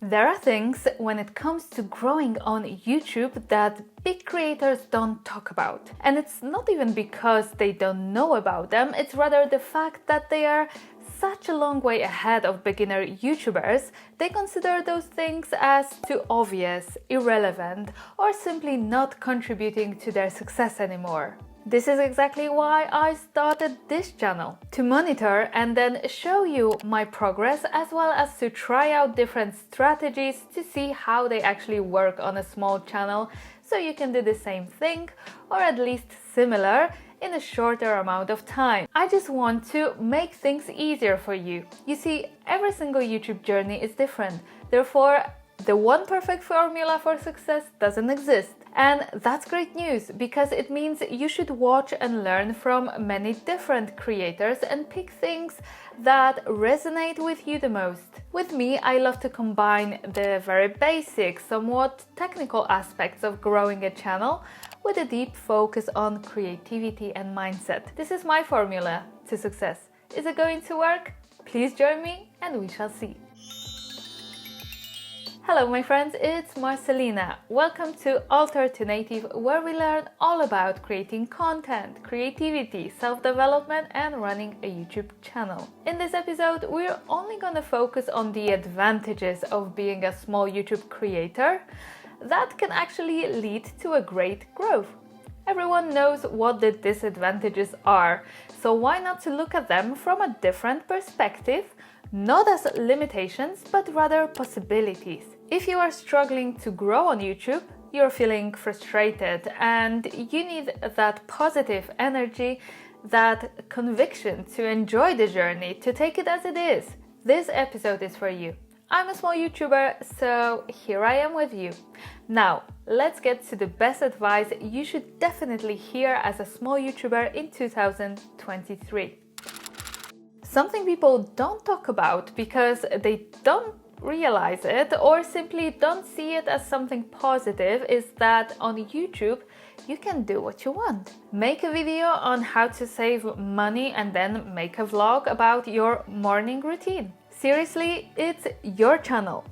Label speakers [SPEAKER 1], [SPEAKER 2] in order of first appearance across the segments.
[SPEAKER 1] There are things when it comes to growing on YouTube that big creators don't talk about. And it's not even because they don't know about them, it's rather the fact that they are such a long way ahead of beginner YouTubers, they consider those things as too obvious, irrelevant, or simply not contributing to their success anymore. This is exactly why I started this channel, to monitor and then show you my progress, as well as to try out different strategies to see how they actually work on a small channel, so you can do the same thing, or at least similar, in a shorter amount of time. I just want to make things easier for you. You see, every single YouTube journey is different, therefore the one perfect formula for success doesn't exist. And that's great news, because it means you should watch and learn from many different creators and pick things that resonate with you the most. With me, I love to combine the very basic, somewhat technical aspects of growing a channel with a deep focus on creativity and mindset. This is my formula to success. Is it going to work? Please join me and we shall see. Hello my friends, it's Marcelina. Welcome to Alter to Native, where we learn all about creating content, creativity, self-development and running a YouTube channel. In this episode, we're only gonna focus on the advantages of being a small YouTube creator that can actually lead to a great growth. Everyone knows what the disadvantages are, so why not to look at them from a different perspective, not as limitations, but rather possibilities. If you are struggling to grow on YouTube, you're feeling frustrated and you need that positive energy, that conviction to enjoy the journey, to take it as it is, this episode is for you. I'm a small YouTuber, so here I am with you. Now, let's get to the best advice you should definitely hear as a small YouTuber in 2023. Something people don't talk about because they don't realize it or simply don't see it as something positive is that on YouTube you can do what you want. Make a video on how to save money and then make a vlog about your morning routine. Seriously, it's your channel,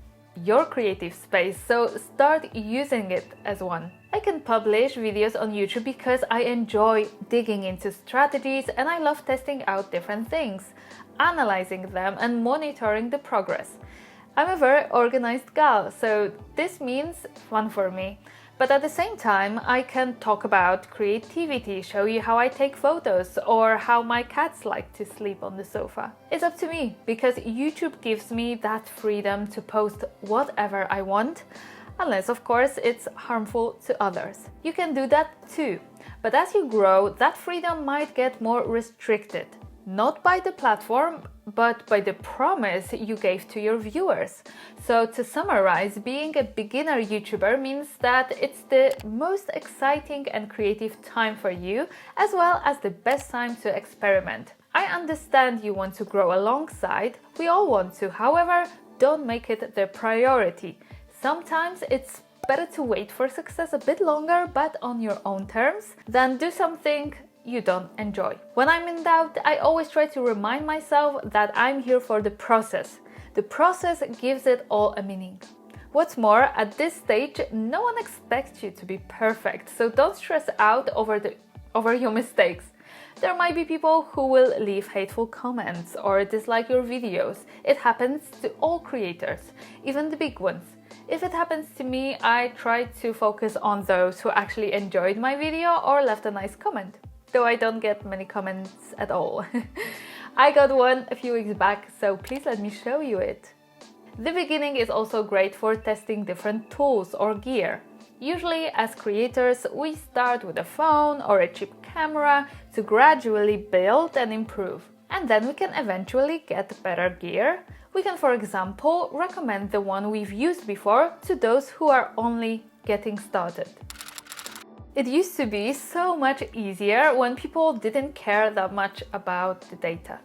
[SPEAKER 1] your creative space, so start using it as one. I can publish videos on YouTube because I enjoy digging into strategies and I love testing out different things, analyzing them and monitoring the progress. I'm a very organized gal, so this means fun for me. But at the same time, I can talk about creativity, show you how I take photos or how my cats like to sleep on the sofa. It's up to me, because YouTube gives me that freedom to post whatever I want, unless of course it's harmful to others. You can do that too, but as you grow, that freedom might get more restricted. Not by the platform, but by the promise you gave to your viewers. So to summarize, being a beginner YouTuber means that it's the most exciting and creative time for you, as well as the best time to experiment. I understand you want to grow alongside, we all want to, however, don't make it the priority. Sometimes it's better to wait for success a bit longer, but on your own terms, than do something you don't enjoy. When I'm in doubt, I always try to remind myself that I'm here for the process. The process gives it all a meaning. What's more, at this stage, no one expects you to be perfect, so don't stress out over your mistakes. There might be people who will leave hateful comments or dislike your videos. It happens to all creators, even the big ones. If it happens to me, I try to focus on those who actually enjoyed my video or left a nice comment. Though I don't get many comments at all. I got one a few weeks back, so please let me show you it. The beginning is also great for testing different tools or gear. Usually, as creators, we start with a phone or a cheap camera to gradually build and improve. And then we can eventually get better gear. We can, for example, recommend the one we've used before to those who are only getting started. It used to be so much easier when people didn't care that much about the data.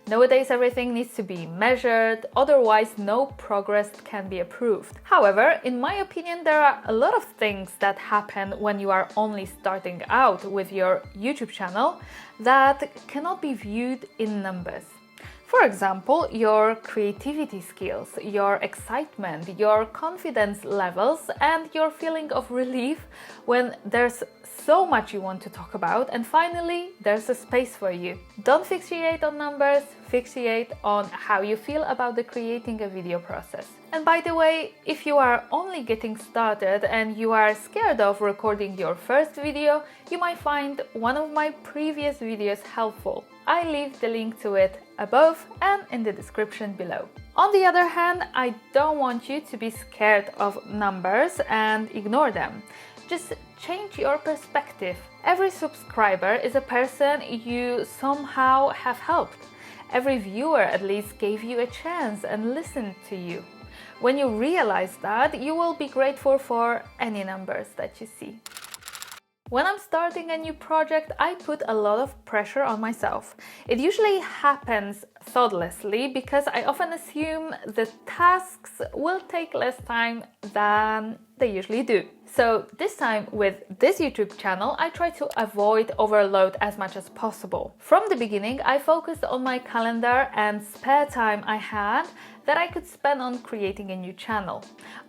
[SPEAKER 1] Nowadays everything needs to be measured, otherwise no progress can be approved. However, in my opinion, there are a lot of things that happen when you are only starting out with your YouTube channel that cannot be viewed in numbers. For example, your creativity skills, your excitement, your confidence levels, and your feeling of relief when there's so much you want to talk about, and finally, there's a space for you. Don't fixate on numbers, fixate on how you feel about the creating a video process. And by the way, if you are only getting started and you are scared of recording your first video, you might find one of my previous videos helpful. I leave the link to it above and in the description below. On the other hand, I don't want you to be scared of numbers and ignore them. Just change your perspective. Every subscriber is a person you somehow have helped. Every viewer at least gave you a chance and listened to you. When you realize that, you will be grateful for any numbers that you see. When I'm starting a new project, I put a lot of pressure on myself. It usually happens thoughtlessly because I often assume the tasks will take less time than they usually do. So this time with this YouTube channel, I try to avoid overload as much as possible. From the beginning, I focused on my calendar and spare time I had that I could spend on creating a new channel.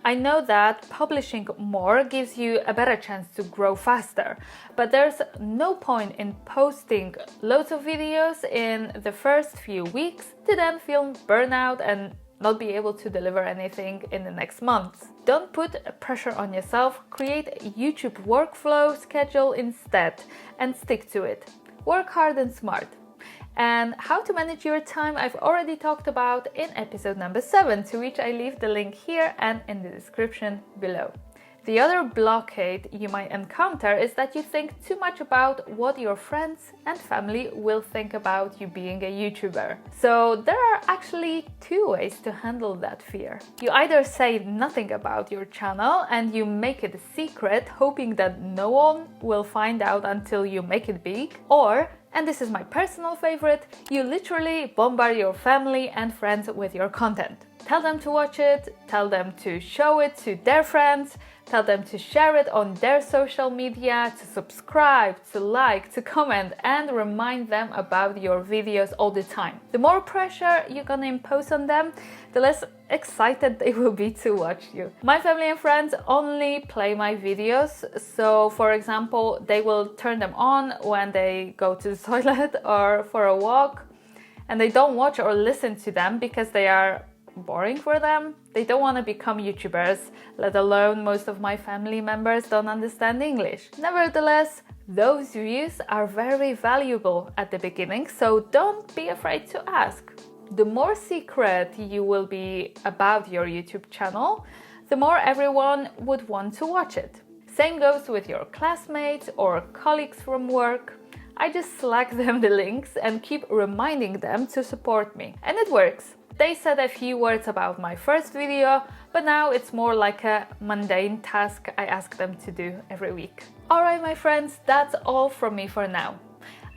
[SPEAKER 1] I know that publishing more gives you a better chance to grow faster, but there's no point in posting loads of videos in the first few weeks to then feel burnout and not be able to deliver anything in the next months. Don't put pressure on yourself, create a YouTube workflow schedule instead and stick to it. Work hard and smart. And how to manage your time I've already talked about in episode number 7, to which I leave the link here and in the description below. The other blockade you might encounter is that you think too much about what your friends and family will think about you being a YouTuber. So there are actually 2 ways to handle that fear. You either say nothing about your channel and you make it a secret, hoping that no one will find out until you make it big, or, and this is my personal favorite, you literally bombard your family and friends with your content. Tell them to watch it, tell them to show it to their friends, tell them to share it on their social media, to subscribe, to like, to comment, and remind them about your videos all the time. The more pressure you're gonna impose on them, the less excited they will be to watch you. My family and friends only play my videos, so for example, they will turn them on when they go to the toilet or for a walk, and they don't watch or listen to them because they are boring for them. They don't want to become YouTubers, let alone most of my family members don't understand English. Nevertheless, those views are very valuable at the beginning, so don't be afraid to ask. The more secret you will be about your YouTube channel, the more everyone would want to watch it. Same goes with your classmates or colleagues from work. I just slack them the links and keep reminding them to support me. And it works. They said a few words about my first video, but now it's more like a mundane task I ask them to do every week. Alright my friends, that's all from me for now.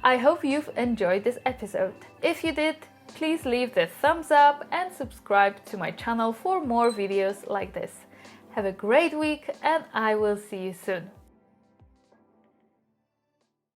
[SPEAKER 1] I hope you've enjoyed this episode. If you did, please leave the thumbs up and subscribe to my channel for more videos like this. Have a great week and I will see you soon.